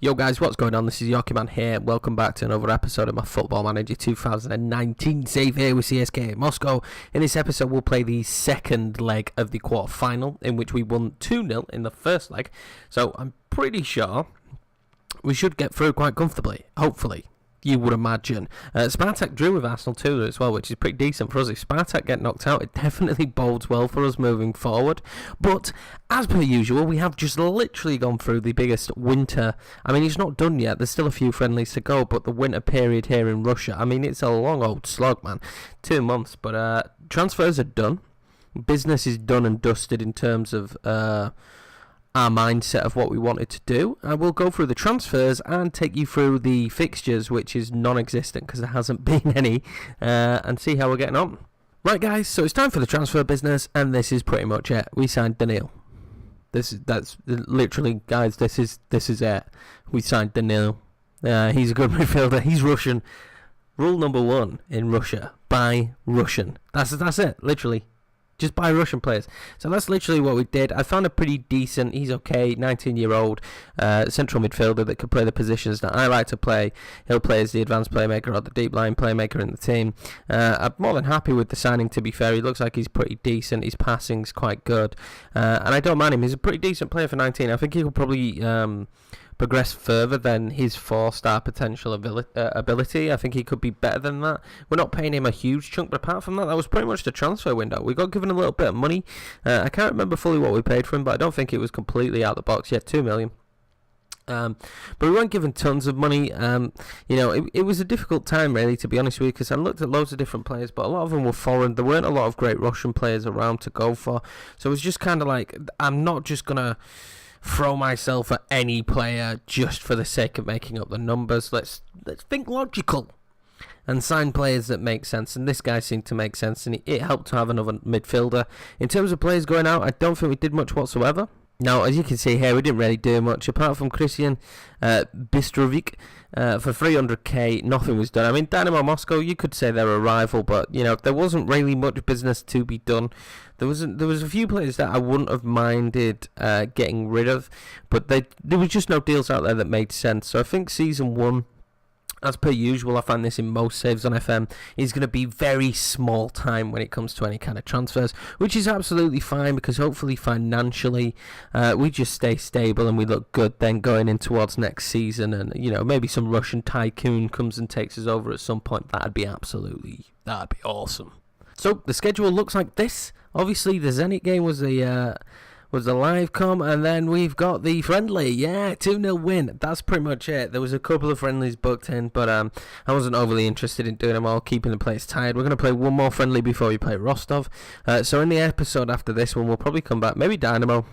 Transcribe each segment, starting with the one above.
Yo guys, what's going on? This is Yorkie here. Welcome back to another episode of my Football Manager 2019 save here with CSKA Moscow. In this episode, we'll play the second leg of the quarter-final, in which we won 2-0 in the first leg. So I'm pretty sure we should get through quite comfortably, hopefully. You would imagine. Spartak drew with Arsenal 2 as well, which is pretty decent for us. If Spartak get knocked out, it definitely bodes well for us moving forward. But, as per usual, we have just literally gone through the biggest winter. I mean, it's not done yet. There's still a few friendlies to go, but the winter period here in Russia, I mean, it's a long old slog, man. 2 months, but transfers are done. Business is done and dusted in terms of our mindset of what we wanted to do. We'll go through the transfers and take you through the fixtures, which is non-existent because there hasn't been any, and see how we're getting on. Right guys, so it's time for the transfer business, and this is pretty much it. We signed Danil. That's literally, guys, this is it. We signed Danil. He's a good midfielder. He's Russian. Rule number 1 in Russia: buy Russian. That's it, literally. Just buy Russian players. So that's literally what we did. I found a pretty decent, he's okay, 19-year-old central midfielder that could play the positions that I like to play. He'll play as the advanced playmaker or the deep line playmaker in the team. I'm more than happy with the signing, to be fair. He looks like he's pretty decent. His passing's quite good. And I don't mind him. He's a pretty decent player for 19. I think he could probably progress further than his 4-star potential ability. I think he could be better than that. We're not paying him a huge chunk, but apart from that, that was pretty much the transfer window. We got given a little bit of money. I can't remember fully what we paid for him, but I don't think it was completely out of the box yet. 2 million. But we weren't given tons of money. You know, it was a difficult time, really, to be honest with you, because I looked at loads of different players, but a lot of them were foreign. There weren't a lot of great Russian players around to go for. So it was just kind of like, I'm not just going to throw myself at any player just for the sake of making up the numbers. Let's think logical and sign players that make sense, and this guy seemed to make sense, and it helped to have another midfielder. In terms of players going out, I don't think we did much whatsoever. Now, as you can see here, we didn't really do much apart from Christian Bistrovic for 300k. Nothing was done. I mean, Dynamo Moscow, you could say they're a rival, but you know, there wasn't really much business to be done. There was a few players that I wouldn't have minded getting rid of, but there was just no deals out there that made sense. So I think season 1, as per usual, I find this in most saves on FM, is going to be very small time when it comes to any kind of transfers, which is absolutely fine, because hopefully financially we just stay stable and we look good then going in towards next season, and you know, maybe some Russian tycoon comes and takes us over at some point. That'd be awesome. So the schedule looks like this. Obviously the Zenit game was a live com, and then we've got the friendly. 2-0 win. That's pretty much it. There was a couple of friendlies booked in, but I wasn't overly interested in doing them all, keeping the players tired. We're going to play one more friendly before we play Rostov. So in the episode after this one, we'll probably come back, maybe Dynamo,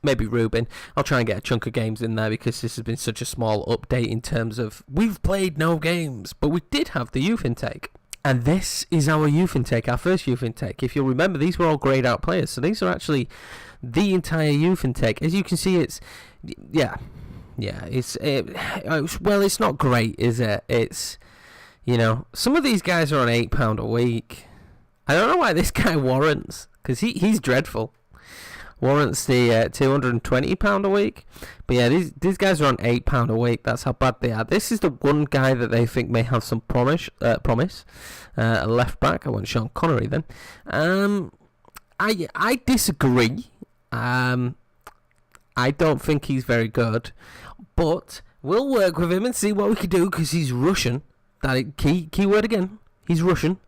maybe Rubin. I'll try and get a chunk of games in there, because this has been such a small update in terms of we've played no games, but we did have the youth intake. And this is our youth intake, our first youth intake. If you'll remember, these were all greyed out players, so these are actually the entire youth intake. As you can see, it's it's not great, is it? It's, you know, some of these guys are on £8 a week. I don't know why this guy warrants, because he's dreadful. Warrants the £220 a week, but yeah, these guys are on £8 a week. That's how bad they are. This is the one guy that they think may have some promise. A left back. I want Sean Connery then. I disagree. I don't think he's very good, but we'll work with him and see what we can do, because he's Russian. That keyword again. He's Russian.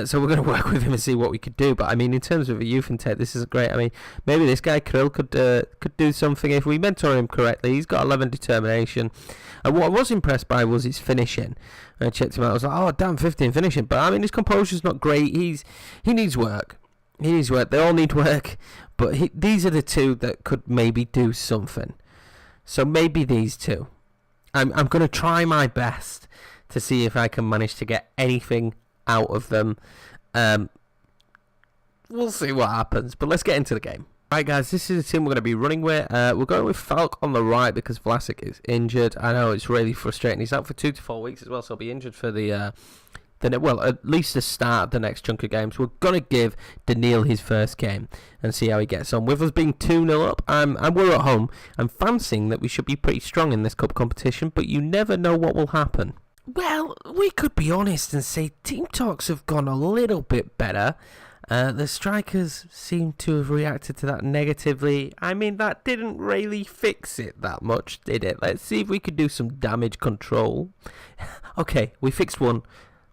So we're going to work with him and see what we could do. But I mean, in terms of a youth intake, this is great. I mean, maybe this guy Krill could do something if we mentor him correctly. He's got 11 determination. And what I was impressed by was his finishing. I checked him out. I was like, oh damn, 15 finishing. But I mean, his composure's not great. He needs work. He needs work. They all need work. But these are the two that could maybe do something. So maybe these two. I'm going to try my best to see if I can manage to get anything out of them. We'll see what happens, but let's get into the game. Right guys, this is the team we're going to be running with. We're going with Falk on the right because Vlasic is injured. I know, it's really frustrating. He's out for 2 to 4 weeks as well, so he'll be injured for the at least the start of the next chunk of games. We're going to give Daniil his first game and see how he gets on. With us being 2-0 up, and we're at home, I'm fancying that we should be pretty strong in this cup competition, but you never know what will happen. Well, we could be honest and say team talks have gone a little bit better. The strikers seem to have reacted to that negatively. I mean, that didn't really fix it that much, did it? Let's see if we could do some damage control. Okay, we fixed one.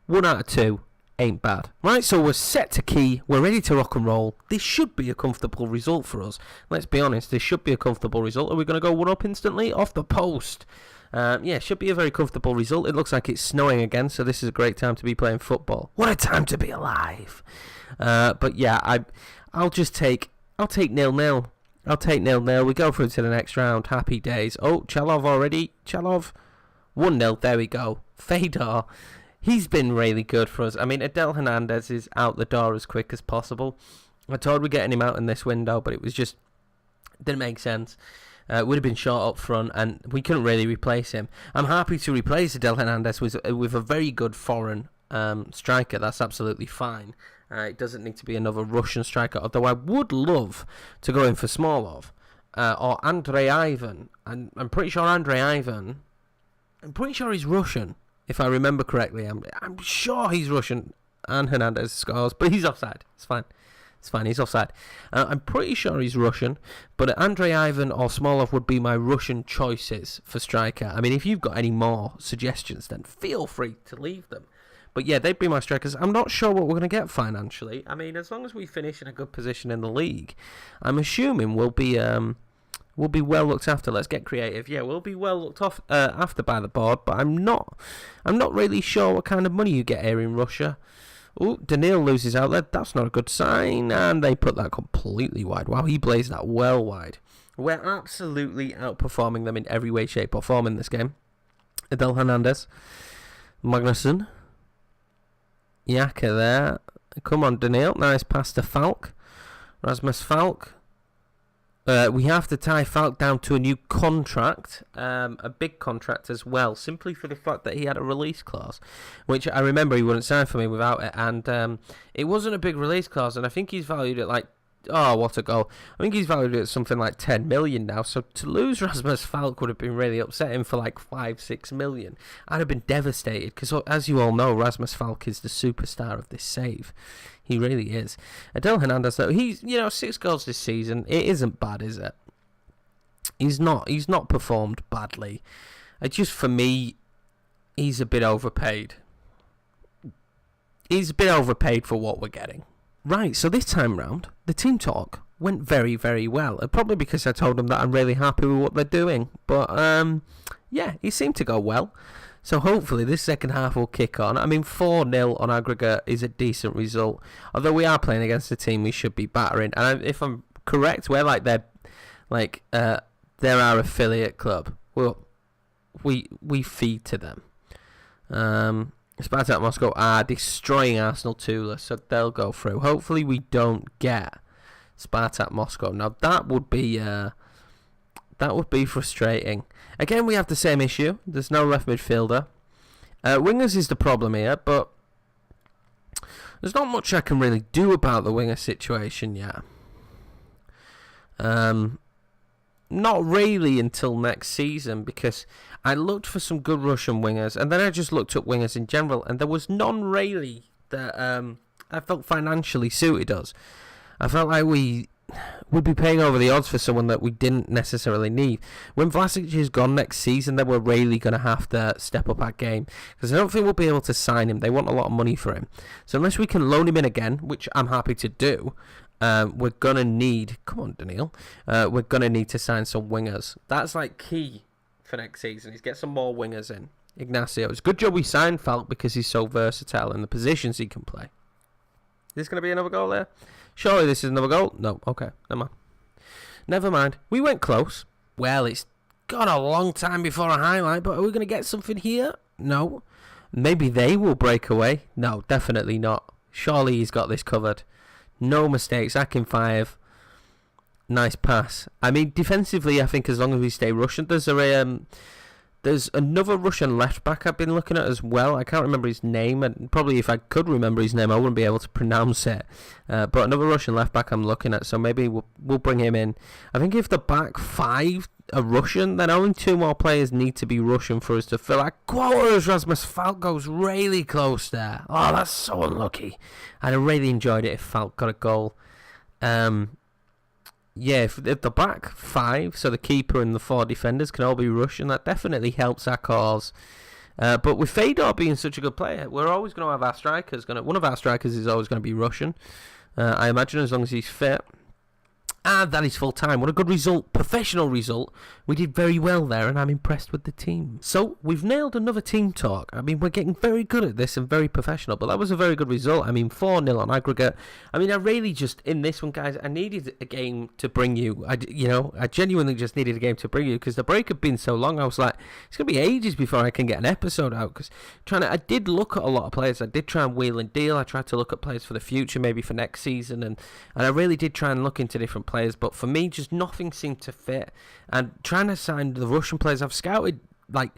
1 out of 2 ain't bad. Right, so we're set to key. We're ready to rock and roll. This should be a comfortable result for us. Let's be honest, this should be a comfortable result. Are we going to go 1-up instantly? Off the post. Yeah, should be a very comfortable result. It looks like it's snowing again, so this is a great time to be playing football. What a time to be alive. But yeah, I'll take 0-0. I'll take 0-0. We go through to the next round. Happy days. Oh, Chalov already. Chalov. 1-0. There we go. Fedor. He's been really good for us. I mean, Adel Hernandez is out the door as quick as possible. I told we're getting him out in this window, but it didn't make sense. It would have been short up front, and we couldn't really replace him. I'm happy to replace Adel Hernandez with a very good foreign striker. That's absolutely fine. It doesn't need to be another Russian striker, although I would love to go in for Smolov or Andrei Ivan. And I'm pretty sure he's Russian, if I remember correctly. I'm sure he's Russian, and Hernandez scores, but he's offside. It's fine. He's offside. I'm pretty sure he's Russian, but Andrei Ivan or Smolov would be my Russian choices for striker. I mean, if you've got any more suggestions, then feel free to leave them. But yeah, they'd be my strikers. I'm not sure what we're going to get financially. I mean, as long as we finish in a good position in the league, I'm assuming we'll be well looked after. Let's get creative. Yeah, we'll be well looked after by the board, but I'm not really sure what kind of money you get here in Russia. Oh, Daniil loses outlet. That's not a good sign. And they put that completely wide. Wow, he blazed that well wide. We're absolutely outperforming them in every way, shape, or form in this game. Adel Hernandez. Magnusson. Yaka there. Come on, Daniil. Nice pass to Falk. Rasmus Falk. We have to tie Falk down to a new contract, a big contract as well, simply for the fact that he had a release clause, which I remember he wouldn't sign for me without it, and it wasn't a big release clause, and I think he's valued at like, oh, what a goal. I think he's valued at something like 10 million now, so to lose Rasmus Falk would have been really upsetting for like 5-6 million. I'd have been devastated, because as you all know, Rasmus Falk is the superstar of this save. He really is. Adel Hernandez, though, he's 6 goals this season. It isn't bad, is it? He's not performed badly. For me, he's a bit overpaid. He's a bit overpaid for what we're getting. Right, so this time round, the team talk went very, very well. Probably because I told them that I'm really happy with what they're doing. But, yeah, it seemed to go well. So hopefully this second half will kick on. I mean, 4-0 on aggregate is a decent result. Although we are playing against a team we should be battering. And if I'm correct, we're they're our affiliate club. Well, we feed to them. CSKA Moscow are destroying Arsenal 2-0, so they'll go through. Hopefully we don't get CSKA Moscow. Now that would be frustrating. Again, we have the same issue. There's no left midfielder. Wingers is the problem here, but there's not much I can really do about the winger situation yet. Not really until next season, because I looked for some good Russian wingers, and then I just looked up wingers in general, and there was none really that I felt financially suited us. I felt like we'd be paying over the odds for someone that we didn't necessarily need. When Vlasic is gone next season, then we're really going to have to step up our game, because I don't think we'll be able to sign him. They want a lot of money for him. So unless we can loan him in again, which I'm happy to do, we're going to need... Come on, Daniil. We're going to need to sign some wingers. That's like key for next season, is get some more wingers in. Ignacio. It's a good job we signed Falk, because he's so versatile in the positions he can play. Is this going to be another goal there? Surely this is another goal? No. Okay. Never mind. We went close. Well, it's got a long time before a highlight, but are we going to get something here? No. Maybe they will break away. No, definitely not. Surely he's got this covered. No mistakes. Akin 5. Nice pass. I mean, defensively, I think as long as we stay Russian, there's There's another Russian left back I've been looking at as well. I can't remember his name, and probably if I could remember his name, I wouldn't be able to pronounce it. But another Russian left back I'm looking at, so maybe we'll bring him in. I think if the back five are Russian, then only 2 more players need to be Russian for us to fill that quota. Rasmus Falk goes really close there. Oh, that's so unlucky. I'd have really enjoyed it if Falk got a goal. Yeah, if the back 5, so the keeper and the 4 defenders can all be Russian, that definitely helps our cause. But with Fedor being such a good player, we're always going to have our strikers. One of our strikers is always going to be Russian, I imagine, as long as he's fit. And that is full time. What a good result. Professional result. We did very well there, and I'm impressed with the team. So, we've nailed another team talk. I mean, we're getting very good at this and very professional, but that was a very good result. I mean, 4-0 on aggregate. I mean, I really just, in this one, guys, I needed a game to bring you. I genuinely just needed a game to bring you, because the break had been so long. I was like, it's going to be ages before I can get an episode out, because I did look at a lot of players. I did try and wheel and deal. I tried to look at players for the future, maybe for next season, and I really did try and look into different players, but for me, just nothing seemed to fit. And trying to sign the Russian players, I've scouted like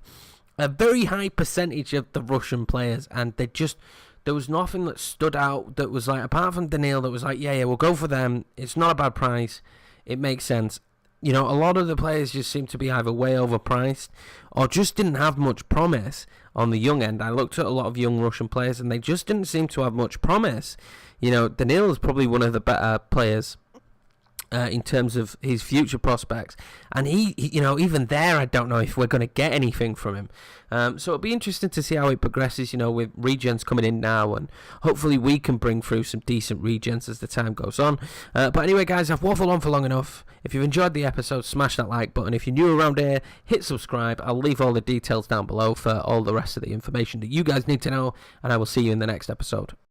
a very high percentage of the Russian players, and there was nothing that stood out that was like, apart from Daniil, that was like, yeah, we'll go for them. It's not a bad price. It makes sense. A lot of the players just seem to be either way overpriced or just didn't have much promise on the young end. I looked at a lot of young Russian players, and they just didn't seem to have much promise. Daniil is probably one of the better players in terms of his future prospects, and he even there, I don't know if we're going to get anything from him. So it'll be interesting to see how it progresses. With regens coming in now, and hopefully we can bring through some decent regens as the time goes on. But anyway, guys, I've waffled on for long enough. If you've enjoyed the episode, smash that like button. If you're new around here, hit subscribe. I'll leave all the details down below for all the rest of the information that you guys need to know, and I will see you in the next episode.